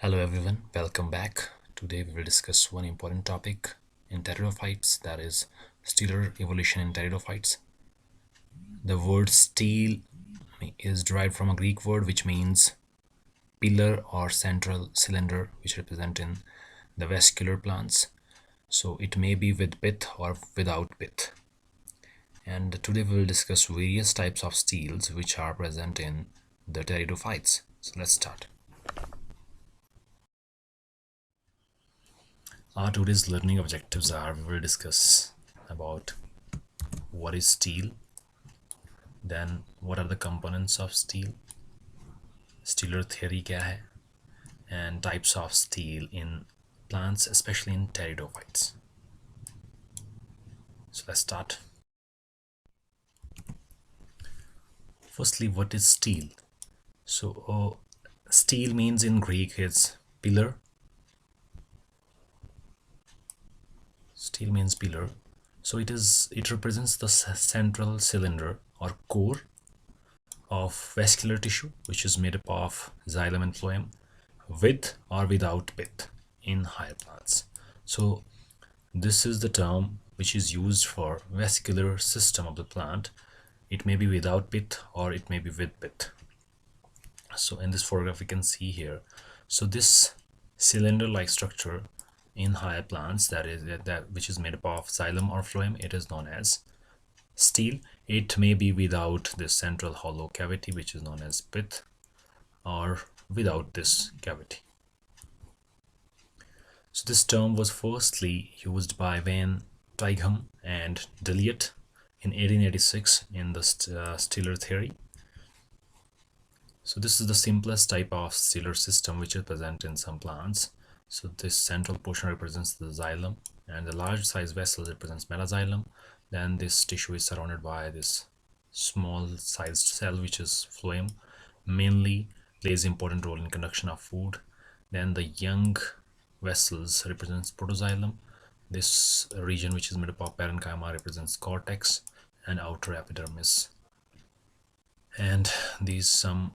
Hello everyone, welcome back. Today we will discuss one important topic in pteridophytes, that is stellar evolution in pteridophytes. The word stele is derived from a Greek word which means pillar or central cylinder, which represent in the vascular plants. So it may be with pith or without pith. And today we will discuss various types of steles which are present in the pteridophytes. So let's start. Our today's learning objectives are: we will discuss about what is stele, then what are the components of stele, stellar theory क्या है, and types of stele in plants, especially in pteridophytes. So let's start. Firstly, what is stele? So stele means in Greek is pillar. Stele means pillar. So it represents the central cylinder or core of vascular tissue, which is made up of xylem and phloem, with or without pith in higher plants. So this is the term which is used for vascular system of the plant. It may be without pith or it may be with pith. So in this photograph we can see here, so this cylinder-like structure in higher plants, that which is made up of xylem or phloem, it is known as stele. It may be without this central hollow cavity, which is known as pith, or without this cavity. So this term was firstly used by Tieghem and Douliot in 1886 in the stellar theory. So this is the simplest type of stellar system which is present in some plants. So this central portion represents the xylem, and the large size vessel represents metaxylem. Then this tissue is surrounded by this small sized cell, which is phloem, mainly plays important role in conduction of food. Then the young vessels represents protoxylem. This region, which is made up of parenchyma, represents cortex and outer epidermis. And these some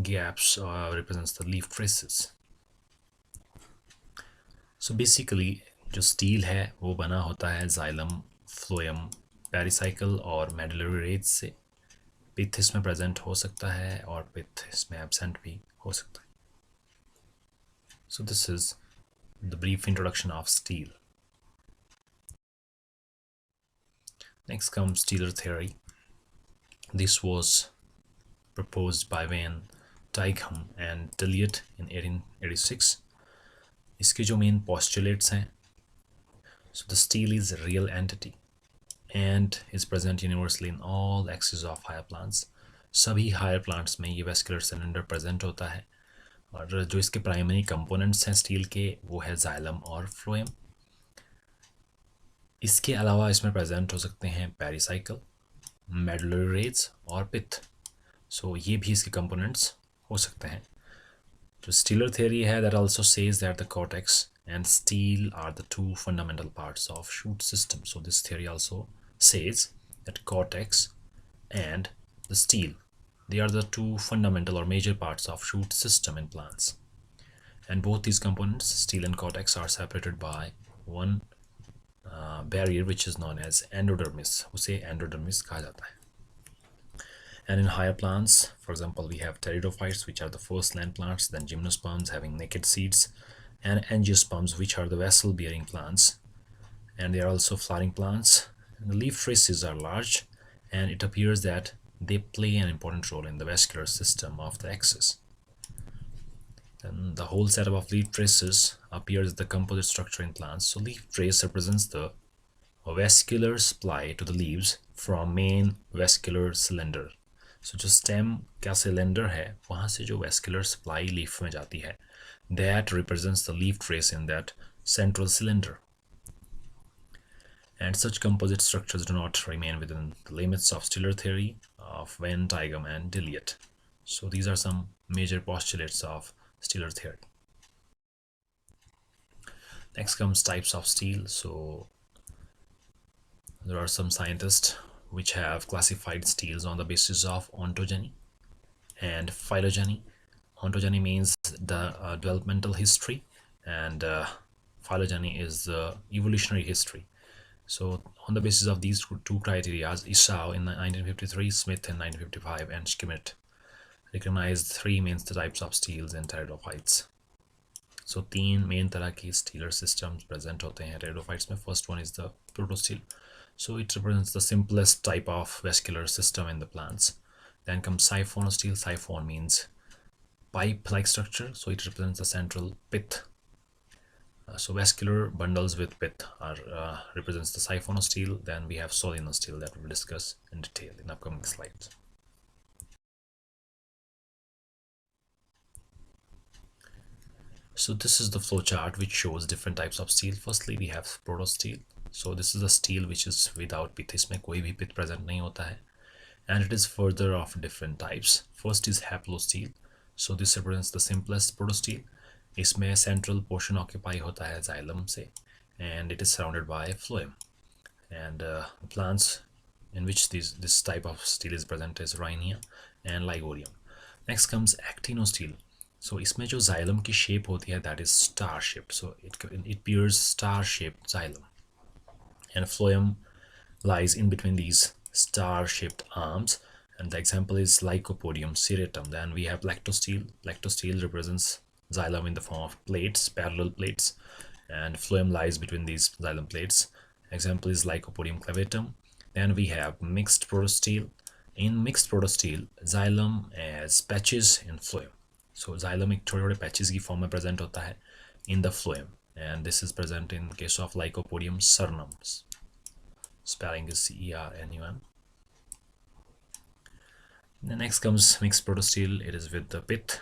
gaps represents the leaf traces. So basically जो steel है वो बना होता है xylem, phloem, pericycle और medullary rays से. पिथ इसमें present हो सकता है और पिथ इसमें एब्सेंट भी हो सकता है. So this is the brief introduction of stele. Next comes stellar theory. This was proposed by Tieghem and Douliot in 1886. इसके जो मेन postulates हैं, so the stele is a real entity and is present universally in all axes of higher plants. सभी higher plants में ये vascular cylinder present होता है, और जो इसके प्राइमरी कंपोनेंट्स हैं स्टील के वो है xylem और phloem. इसके अलावा इसमें प्रेजेंट हो सकते हैं pericycle, medullary rays और pith. So ये भी इसके कंपोनेंट्स हो सकते हैं. The stellar theory है that also says that the cortex and stele are the two fundamental parts of shoot system. So this theory also says that cortex and the stele, they are the two fundamental or major parts of shoot system in plants. And both these components, stele and cortex, are separated by one barrier which is known as endodermis. उसे endodermis कहा जाता है. And in higher plants, for example, we have Pteridophytes, which are the first land plants, then Gymnosperms having naked seeds, and Angiosperms, which are the vessel-bearing plants, and they are also flowering plants. And the leaf traces are large, and it appears that they play an important role in the vascular system of the axis. Then the whole setup of leaf traces appears as the composite structure in plants. So leaf trace represents the vascular supply to the leaves from main vascular cylinder. So जो stem का cylinder है वहाँ से जो vascular supply leaf में जाती है, that represents the leaf trace in that central cylinder. And such composite structures do not remain within the limits of stellar theory of Tieghem and Douliot. So these are some major postulates of stellar theory. Next comes types of stele. So there are some scientists which have classified steles on the basis of ontogeny and phylogeny. Ontogeny means the developmental history, and phylogeny is the evolutionary history. So on the basis of these two criteria, Isao in 1953, Smith in 1955, and Schmidt recognized three main types of steles in pteridophytes. So तीन main तरह की stelar systems present होते हैं pteridophytes में. First one is the protostele. So it represents the simplest type of vascular system in the plants. Then comes siphonostele. Siphon means pipe-like structure, so it represents the central pith. So vascular bundles with pith are represents the siphonostele. Then we have solenostele that we'll discuss in detail in upcoming slides. So this is the flow chart which shows different types of stele. Firstly, we have protostele. So this is a stele which is without pith. इसमें कोई भी pith present नहीं होता है, and it is further of different types. First is haplostele. So this represents the simplest protostele. इसमें central portion occupy होता है xylem से, and it is surrounded by phloem. And plants in which this type of stele is present is Rhinia and Ligorium. Next comes actinostele. So इसमें जो xylem की shape होती है that is star shaped. So it bears star shaped xylem, and phloem lies in between these star shaped arms, and the example is Lycopodium serratum. Then we have plectostele. Plectostele represents xylem in the form of plates, parallel plates, and phloem lies between these xylem plates. Example is Lycopodium clavatum. Then we have mixed protostele. In mixed protostele, xylem as patches in phloem. So xylem एक छोटे छोटे patches की form में present होता है in the phloem, and this is present in case of Lycopodium cernum. Spelling is CERNUM. The next comes mixed protostele. It is with the pith.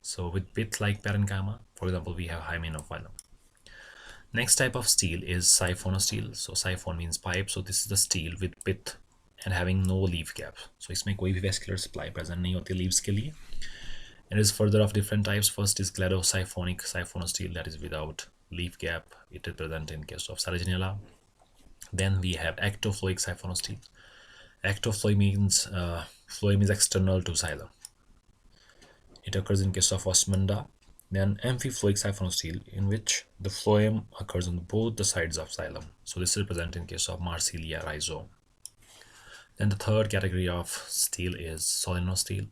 So with pith-like parenchyma, for example, we have Hymenophyllum. Next type of stele is siphonostele. So siphon means pipe. So this is the stele with pith and having no leaf gap. So इसमें कोई भी vascular supply present नहीं होती leaves के लिए. It is further of different types. First is cladosiphonic siphonostele, that is without leaf gap. It is present in case of Saraginella. Then we have ectophlolic siphonostele. Ectophloi means phloem is external to xylem. It occurs in case of Osmunda. Then AMPHIPHLOIC siphonostele, in which the phloem occurs on both the sides of xylem. So this is present in case of Marsilia rhizome. Then the third category of stele is solenostele.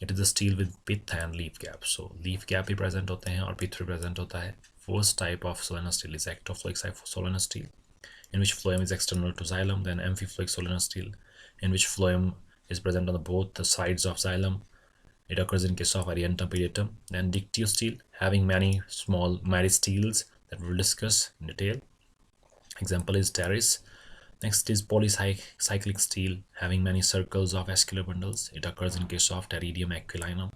It is the stele with pith and leaf gap. So leaf gap भी present होते हैं और pith भी present होता है. First type of solenostele is ectophlolic solenostele, in which phloem is external to xylem. Then AMPHIPHLOIC solenostele, in which phloem is present on both the sides of xylem. It occurs in case of Ariantum pedatum. Then DICTYOSTELE, having many small meristeles that we'll discuss in detail. Example is Teres. Next is polycyclic stele, having many circles of vascular bundles. It occurs in case of Pteridium aquilinum,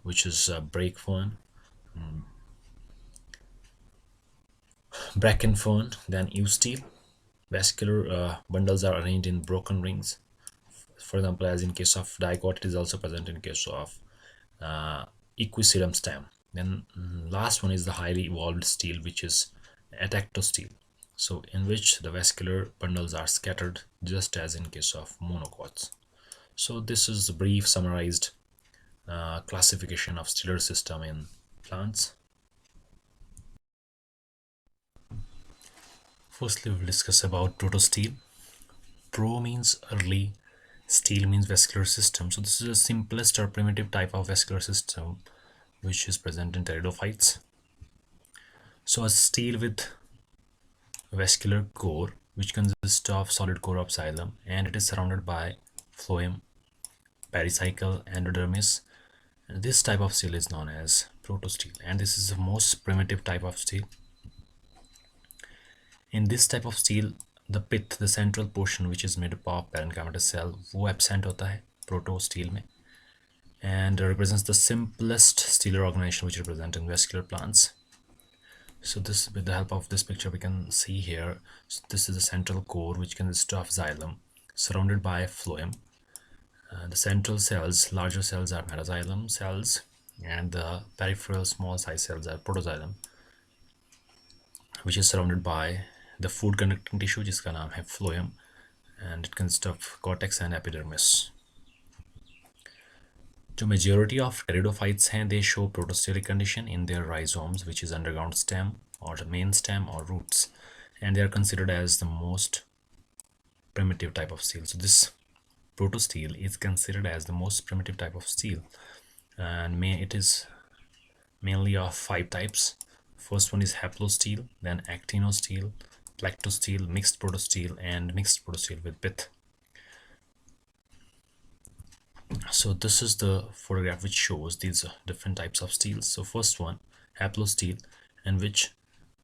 which is a brake fern, bracken fern. Then eustele, vascular bundles are arranged in broken rings. For example, as in case of dicot, it is also present in case of equisetum stem. Then last one is the highly evolved stele, which is atactostele. So in which the vascular bundles are scattered, just as in case of monocots. So this is a brief summarized classification of stelar system in plants. Firstly, we will discuss about protostele. Pro means early, stele means vascular system. So this is the simplest or primitive type of vascular system which is present in pteridophytes. So a stele with vascular core, which consists of solid core of xylem, and it is surrounded by phloem, pericycle, endodermis. And this type of stele is known as protostele, and this is the most primitive type of stele. In this type of stele, the pith, the central portion which is made up of parenchymatous cell, वो absent होता है protostele में, and represents the simplest stelar organization which represent in vascular plants. So this, with the help of this picture, we can see here. So this is the central core which consists of xylem surrounded by phloem. The central cells, larger cells, are metaxylem cells, and the peripheral small size cells are protoxylem, which is surrounded by the food conducting tissue जिसका नाम है phloem, and it consists of cortex and epidermis. जो majority of pteridophytes हैं, they show protostelic condition in their rhizomes, which is underground stem or the main stem or roots, and they are considered as the most primitive type of stele. So this protostele is considered as the most primitive type of stele, and it is mainly of 5 types. First one is HAPLOSTELE, then ACTINOSTELE, PLECTOSTELE, mixed protostele, and mixed protostele with pith. So this is the photograph which shows these different types of steles. So first one, HAPLOSTELE, in which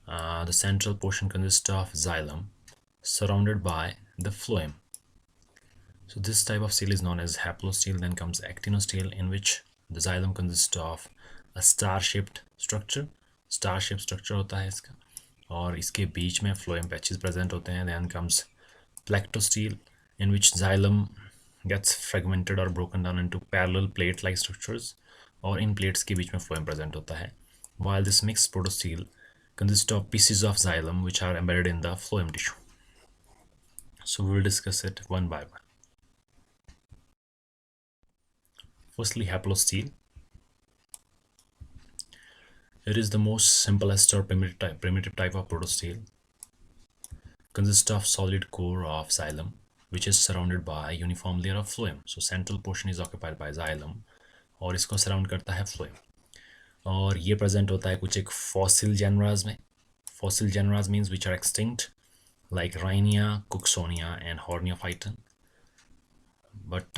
the central portion consists of xylem surrounded by the phloem. So this type of stele is known as HAPLOSTELE. Then comes ACTINOSTELE, in which the xylem consists of a star-shaped structure. Star-shaped structure होता है इसका, और इसके बीच में phloem patches present होते हैं. Then comes PLECTOSTELE, in which xylem gets fragmented or broken down into parallel plate-like structures, और इन plates के बीच में phloem present होता है. While this mixed protostele consists of pieces of xylem which are embedded in the phloem tissue. So we will discuss it one by one. Firstly, HAPLOSTELE. It is the most simplest or primitive type of protostele. Consists of solid core of xylem, which is surrounded by a uniform layer of phloem. So central portion is occupied by xylem, और इसको surround करता है phloem. और ये present होता है कुछ एक fossil genera में. Fossil genera means which are extinct, like Rhynia, Cooksonia, and Horneophyton. But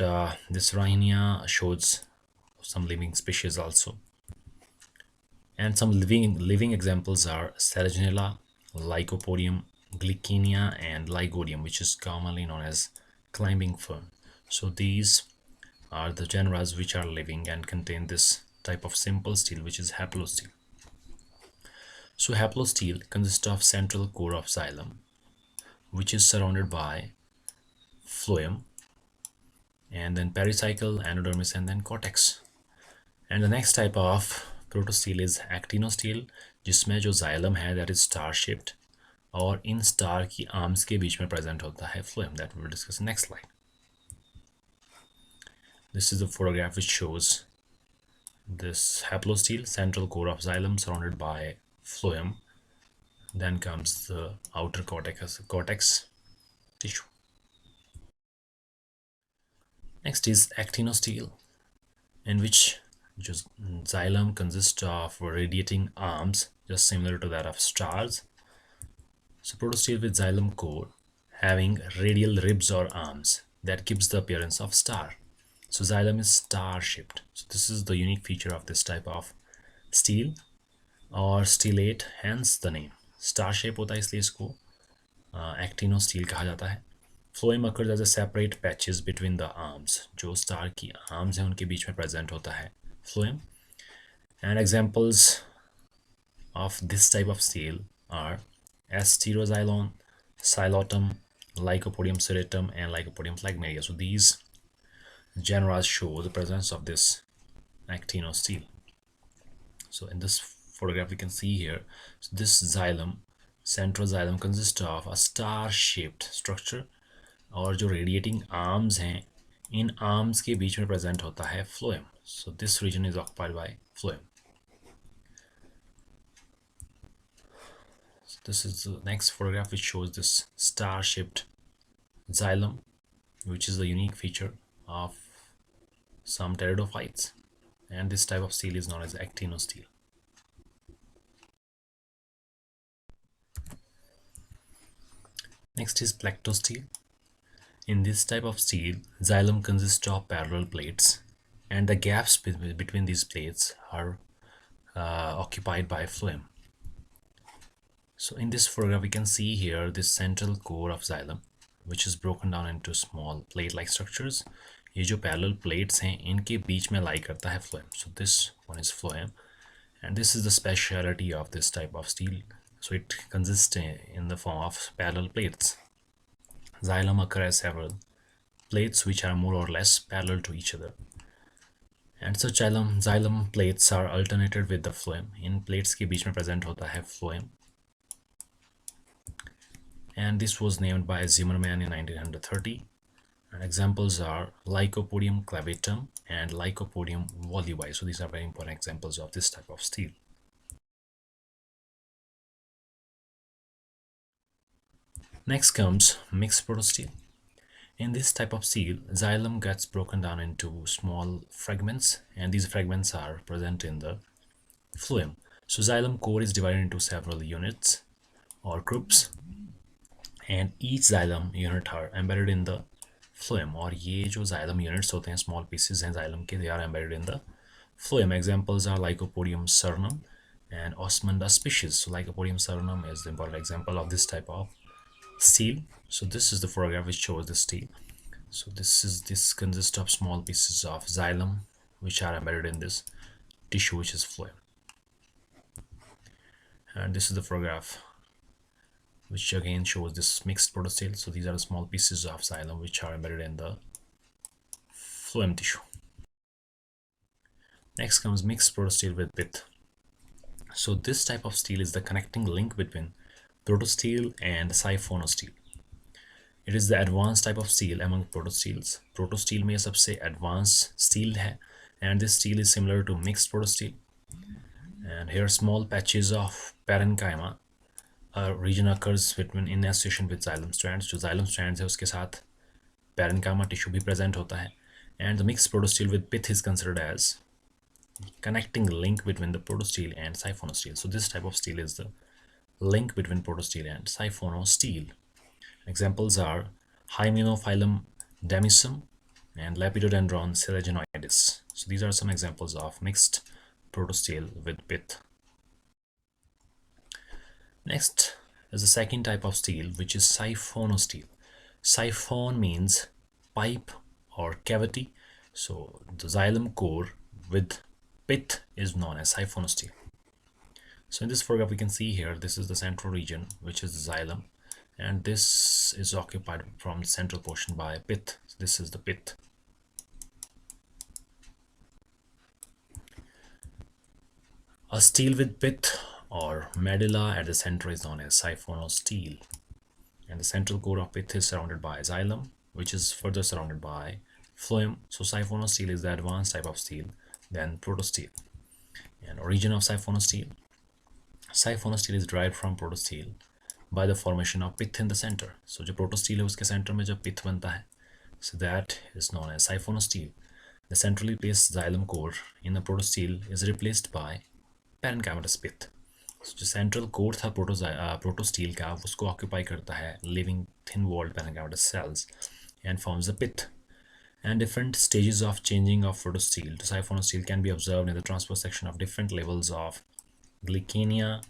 this Rhynia shows some living species also. And some living examples are Selaginella, Lycopodium, Glycinia, and Lygodium, which is commonly known as climbing fern. So these are the genera which are living and contain this type of simple stele, which is HAPLOSTELE. So HAPLOSTELE consists of central core of xylem, which is surrounded by phloem, and then pericycle, endodermis, and then cortex. And the next type of protostele is ACTINOSTELE, जिसमें जो xylem है that is star shaped, और इन star की arms के बीच में present होता है phloem. That we will discuss in next slide. This is the photograph which shows this HAPLOSTELE, central core of xylem surrounded by phloem. Then comes the outer cortex tissue. Next is ACTINOSTELE, in which xylem consists of radiating arms, just similar to that of stars. So protostele with xylem core having radial ribs or arms that gives the appearance of star. So xylem is star shaped. So this is the unique feature of this type of stele or stellate, hence the name. Star shape होता है इसलिए इसको ACTINOSTELE कहा जाता है. Phloem occurs as a separate patches between the arms. जो star की arms हैं उनके बीच में present होता है phloem. And examples of this type of stele are Asteroxylon, Xylotum, Lycopodium serratum, and Lycopodium phlegmaria. So these genera show the presence of this ACTINOSTELE. So in this photograph we can see here, so this xylem, central xylem, consists of a star-shaped structure, और जो radiating arms हैं, इन arms के बीच में present होता है phloem. So this region is occupied by phloem. So this is the next photograph which shows this star-shaped xylem, which is the unique feature of some pteridophytes, and this type of stele is known as ACTINOSTELE. Next is PLECTOSTELE. In this type of stele, xylem consists of parallel plates, and the gaps between these plates are occupied by phloem. So in this photograph we can see here this central core of xylem, which is broken down into small plate-like structures. ये जो parallel plates हैं इनके बीच में lie करता है phloem. So this one is phloem, and this is the speciality of this type of stele. So it consists in the form of parallel plates. Xylem occur as several plates which are more or less parallel to each other, and such xylem plates are alternated with the phloem. In plates के बीच में present होता है phloem, and this was named by Zimmerman in 1930. And examples are Lycopodium clavatum and Lycopodium volui. So these are very important examples of this type of stele. Next comes mixed protostele. In this type of stele, xylem gets broken down into small fragments, and these fragments are present in the phloem. So xylem core is divided into several units or groups, and each xylem unit are embedded in the phloem. और ये जो xylem units होते हैं, small pieces हैं xylem के, they are embedded in the phloem. Examples are Lycopodium sternum and Osmunda species. So Lycopodium sternum is the important example of this type of stele. So this is the photograph which shows the stele. So this consists of small pieces of xylem which are embedded in this tissue which is phloem. And this is the photograph which again shows this mixed protostele. So these are the small pieces of xylem which are embedded in the phloem tissue. Next comes mixed protostele with pith. So this type of stele is the connecting link between protostele and SIPHONOSTELE. It is the advanced type of stele among protosteles. Protostele में सबसे advanced stele है, and this stele is similar to mixed protostele. And here small patches of parenchyma region occurs between in association with xylem strands. जो xylem strands है उसके साथ parenchyma tissue भी present होता है. And the mixed protostele with pith is considered as connecting link between the protostele and SIPHONOSTELE. So this type of stele is the link between protostele and SIPHONOSTELE. Examples are Hymenophyllum demisum and Lepidodendron selegenoides. So these are some examples of mixed protostele with pith. Next is the second type of stele, which is SIPHONOSTELE. Siphon means pipe or cavity. So the xylem core with pith is known as SIPHONOSTELE. So in this photograph we can see here, this is the central region which is the xylem, and this is occupied from the central portion by pith. So this is the pith. A stele with pith or medulla at the center is known as SIPHONOSTELE, and the central core of pith is surrounded by xylem, which is further surrounded by phloem. So SIPHONOSTELE is the advanced type of stele than protostele. And origin of SIPHONOSTELE. SIPHONOSTELE is derived from protostele by the formation of pith in the center. So जो protostele है उसके center में जब pith बनता है, so that is known as SIPHONOSTELE. The centrally placed xylem core in the protostele is replaced by parenchymatous pith. So जो central core था protostele का, उसको occupy करता है living thin-walled parenchymatous cells and forms the pith. And different stages of changing of protostele to SIPHONOSTELE can be observed in the transport section of different levels of glycemia,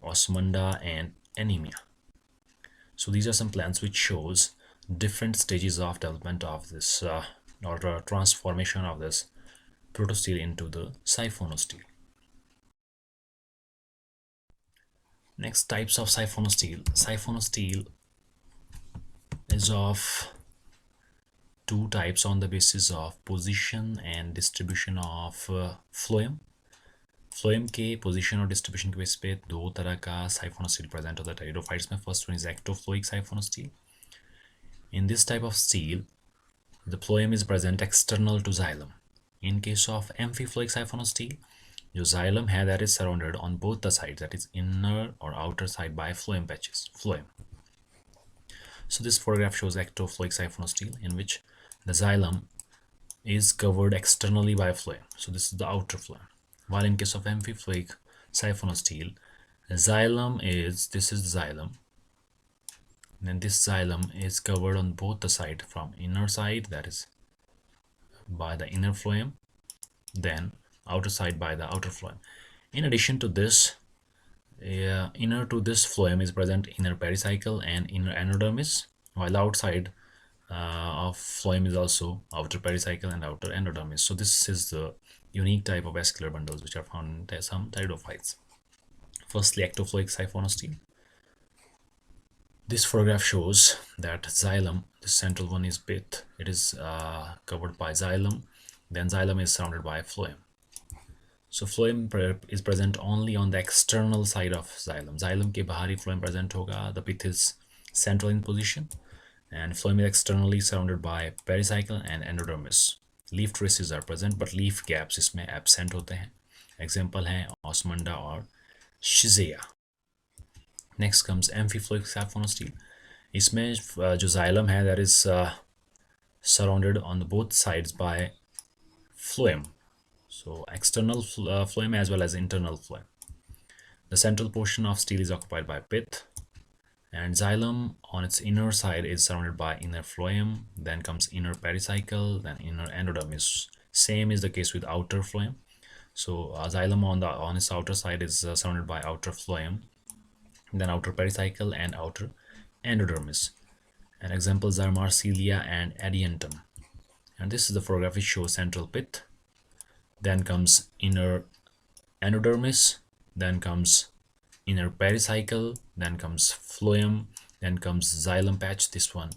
osmunda, and anemia. So these are some plants which shows different stages of development of this or transformation of this protostele into the SIPHONOSTELE. Next, types of SIPHONOSTELE. SIPHONOSTELE is of two types on the basis of position and distribution of phloem. Phloem के position और distribution के base पे दो तरह का साइफोनोस्टील present होता है pteridophytes में. First one is ectophloic siphonostele. In this type of stele the phloem is present external to xylem. In case of AMPHIPHLOIC SIPHONOSTELE, जो xylem है that is surrounded on both the sides, that is inner or outer side by phloem patches. Phloem. So this photograph shows ectophloric SIPHONOSTELE in which the xylem is covered externally by phloem. So this is the outer phloem. While in case of AMPHIPHLOIC SIPHONOSTELE, this is the xylem. Then this xylem is covered on both the side, from inner side, that is by the inner phloem, then outer side by the outer phloem. In addition to this, inner to this phloem is present inner pericycle and inner endodermis, while outside of phloem is also outer pericycle and outer endodermis. So this is the unique type of vascular bundles which are found in some Pteridophytes. Firstly, ectophloric SIPHONOSTELE. This photograph shows that xylem, the central one is pith, it is covered by xylem, then xylem is surrounded by phloem. So phloem is present only on the external side of xylem. Xylem के बाहरी phloem present होगा, the pith is central in position, and phloem is externally surrounded by pericycle and endodermis. Leaf traces are present but leaf gaps इसमें absent होते हैं. Example हैं osmunda और shizea. Next comes AMPHIPHLOIC SIPHONOSTELE. इसमें जो xylem है that is surrounded on both sides by phloem. So external phloem as well as internal phloem. The central portion of stele is occupied by pith, and xylem on its inner side is surrounded by inner phloem, then comes inner pericycle, then inner endodermis. Same is the case with outer phloem. So xylem on its outer side is surrounded by outer phloem, then outer pericycle and outer endodermis. And examples are Marsilia and Adiantum. And this is the photograph which shows central pith, then comes inner endodermis, then comes inner pericycle, then comes phloem, then comes xylem patch. This one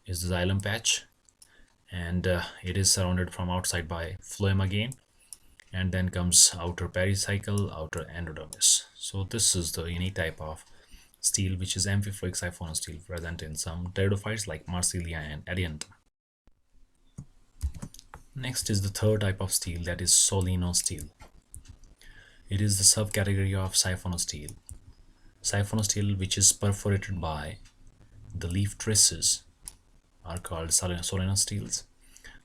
is the xylem patch, and it is surrounded from outside by phloem again, and then comes outer pericycle, outer endodermis. So this is the unique type of stele which is AMPHIPHLOIC SIPHONOSTELE, present in some pteridophytes like Marsilia and Adiantum. Next is the third type of stele, that is solenostele. It is the subcategory of siphonostele. Siphonostele which is perforated by the leaf traces are called solenosteles.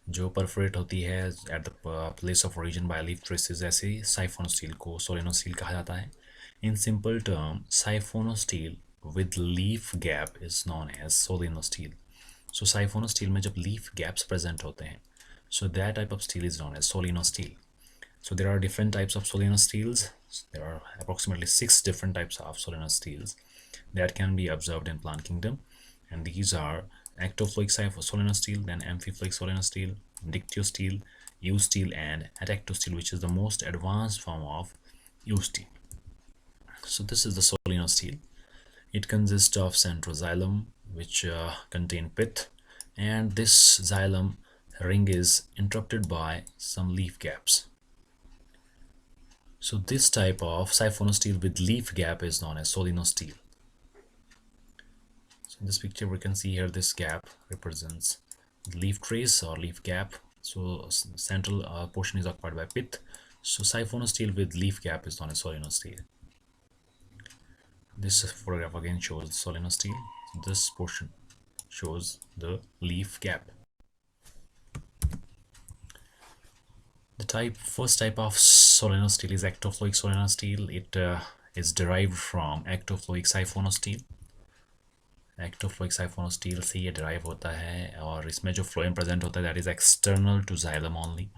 जो perforate होती है at the place of origin by leaf traces, ऐसे siphonostele को solenostele कहा जाता है. In simple term, siphonostele with leaf gap is known as solenostele. So siphonostele में जब leaf gaps present होते हैं, so that type of stele is known as solenostele. So there are different types of solenosteles. There are approximately 6 different types of solenosteles that can be observed in plant kingdom, and these are ECTOPHLOIC SIPHONOSTELE, then AMPHIPHLOIC SOLENOSTELE, DICTYOSTELE, U-stele, and ACTINOSTELE, which is the most advanced form of U-stele. So this is the solenostele. It consists of central xylem, which contain pith, and this xylem ring is interrupted by some leaf gaps. So this type of siphonostele with leaf gap is known as solenostele. So in this picture we can see here this gap represents leaf trace or leaf gap. So central portion is occupied by pith. So siphonostele with leaf gap is known as solenostele. This photograph again shows solenostele. This portion shows the leaf gap. The first type of solenostele is ECTOPHLOIC SOLENOSTELE. It is derived from ECTOPHLOIC SIPHONOSTELE. ECTOPHLOIC SIPHONOSTELE से ये derive होता है, और इसमें जो phloem present होता है that is external to xylem only.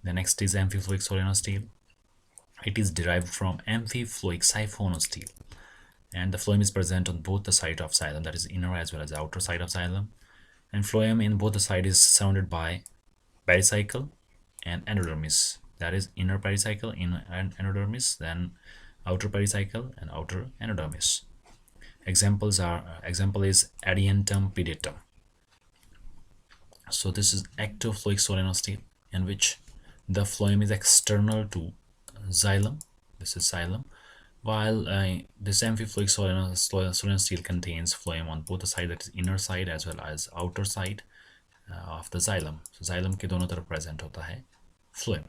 The next is AMPHIPHLOIC SOLENOSTELE. It is derived from AMPHIPHLOIC SIPHONOSTELE, and the phloem is present on both the side of xylem, that is inner as well as outer side of xylem. And phloem in both the side is surrounded by pericycle and endodermis, that is inner pericycle, inner endodermis, then outer pericycle and outer endodermis. Example is Adiantum pedatum. So this is ECTOPHLOIC SOLENOSTELE, in which the phloem is external to xylem. This is xylem, while this AMPHIPHLOIC SOLENOSTELE contains phloem on both the side, that is inner side as well as outer side of the xylem. So xylem के दोनों तरफ present होता है phloem.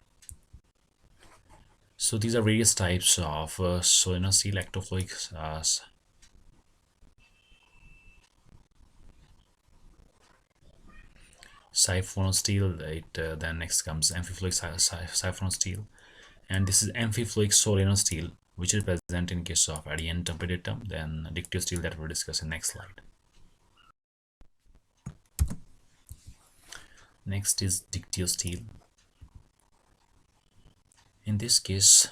So these are various types of solenostele, ECTOPHLOIC siphonostele. Then next comes AMPHIPHLOIC siphonostele, and this is AMPHIPHLOIC solenostele, which is present in case of Adiantum pedatum, then DICTYOSTELE, that we'll discuss in next slide. Next is DICTYOSTELE. In this case,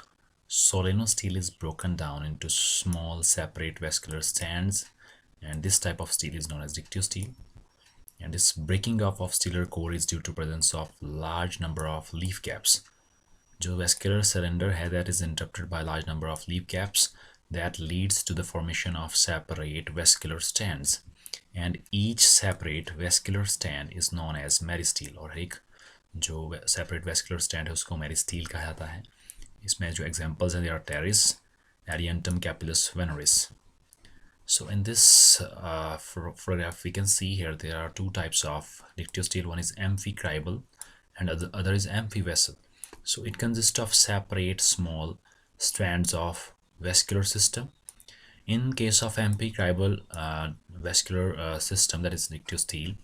solenostele is broken down into small separate vascular stands, and this type of stele is known as DICTYOSTELE. And this breaking off of stellar core is due to presence of large number of leaf gaps. जो vascular cylinder है that is interrupted by large number of leaf gaps that leads to the formation of separate vascular stands, and each separate vascular stand is known as meristele, और एक जो separate vascular stand है उसको meristele कहा जाता है. इसमें जो examples हैं there are teres, Adiantum capillus veneris. So in this photograph, we can see here there are two types of dictyostele. One is amphicribal and other is amphivessel. So it consists of separate small strands of vascular system. In case of amphicribal vascular system, that is dictyostele,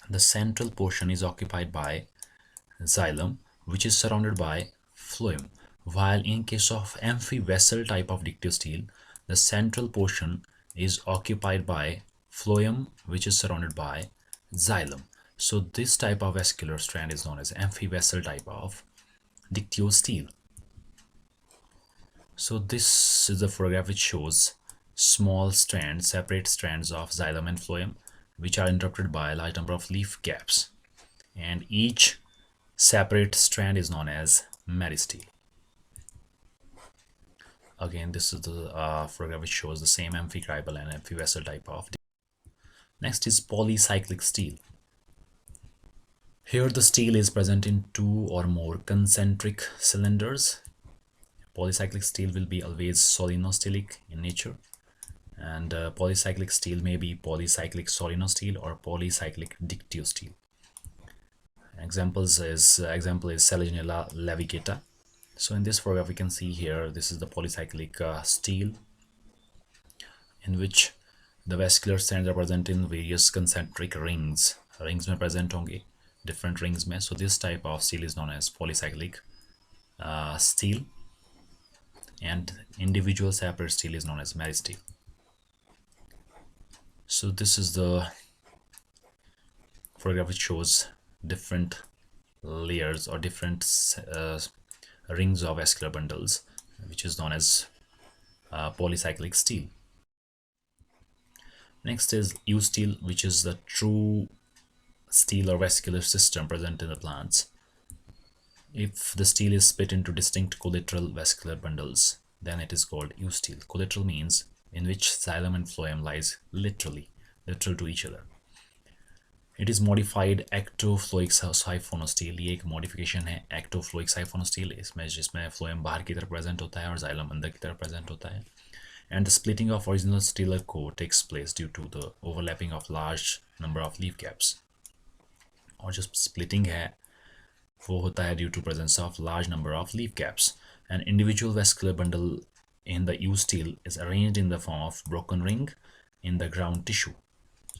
the central portion is occupied by xylem, which is surrounded by phloem, while in case of amphivessel type of dictyostele, the central portion is occupied by phloem, which is surrounded by xylem. So this type of vascular strand is known as amphivessel type of dictyostele. So this is the photograph which shows small strands, separate strands of xylem and phloem, which are interrupted by a large number of leaf gaps, and each separate strand is known as meristele. Again, this is the photograph which shows the same amphicribal and amphivessel type of. Next is polycyclic stele. Here the stele is present in two or more concentric cylinders. Polycyclic stele will be always solenostelic in nature, and polycyclic stele may be polycyclic solenostele or polycyclic dictyostele. Example is Selegionella levicata. So in this photograph we can see here, this is the polycyclic stele, in which the vascular strands are present in various concentric rings. Rings में present होंगे, different rings में. So this type of stele is known as polycyclic stele, and individual separate stele is known as meristele. So this is the photograph which shows different layers or different rings of vascular bundles, which is known as polycyclic stele. Next is eustele, which is the true stele or vascular system present in the plants. If the stele is split into distinct collateral vascular bundles, then it is called eustele. Collateral means in which xylem and phloem lies literal to each other. It is modified एक्टोफ्लोइक साइफोनोस्टेल. ये एक modification है एक्टोफ्लोइक साइफोनोस्टेल, इसमें जिसमें phloem बाहर की तरफ present होता है और जाइलम अंदर की तरफ प्रेजेंट होता है. And the splitting of original stellar core takes place due to the overlapping of large number of leaf gaps. और जो splitting है वो होता है due to presence of large number of leaf gaps. An individual vascular bundle in the eustele is arranged in the form of broken ring in the ground tissue.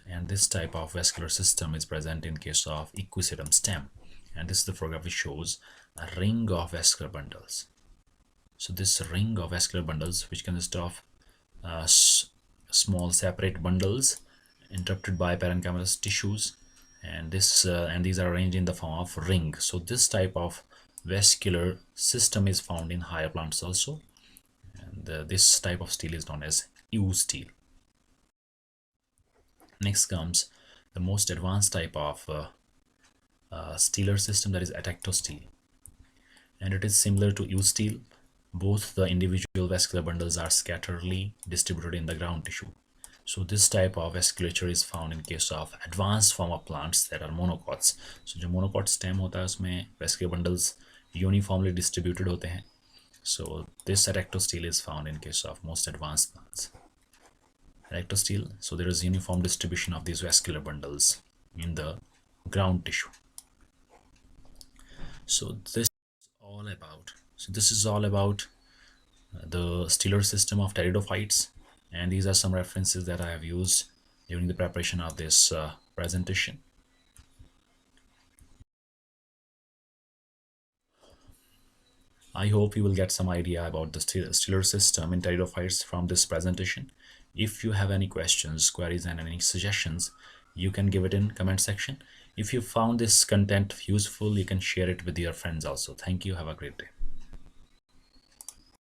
And this type of vascular system is present in case of equisedum stem, and this is the photograph which shows a ring of vascular bundles. So this ring of vascular bundles, which consist of small separate bundles interrupted by parenchymalous tissues, and these are arranged in the form of ring. So this type of vascular system is found in higher plants also, and this type of stele is known as eustele. Next comes the most advanced type of stelar system, that is ACTINOSTELE, and it is similar to eustele. Both the individual vascular bundles are scatteredly distributed in the ground tissue. So this type of vasculature is found in case of advanced form of plants that are monocots. So जो monocot stem होता है उसमें vascular bundles uniformly distributed होते हैं. So this ACTINOSTELE is found in case of most advanced plants. ACTINOSTELE, so there is uniform distribution of these vascular bundles in the ground tissue. So this is all about the stelar system of Pteridophytes, and these are some references that I have used during the preparation of this presentation. I hope you will get some idea about the stelar system in Pteridophytes from this presentation. If you have any questions, queries, and any suggestions, you can give it in comment section. If you found this content useful, you can share it with your friends also. Thank you. Have a great day.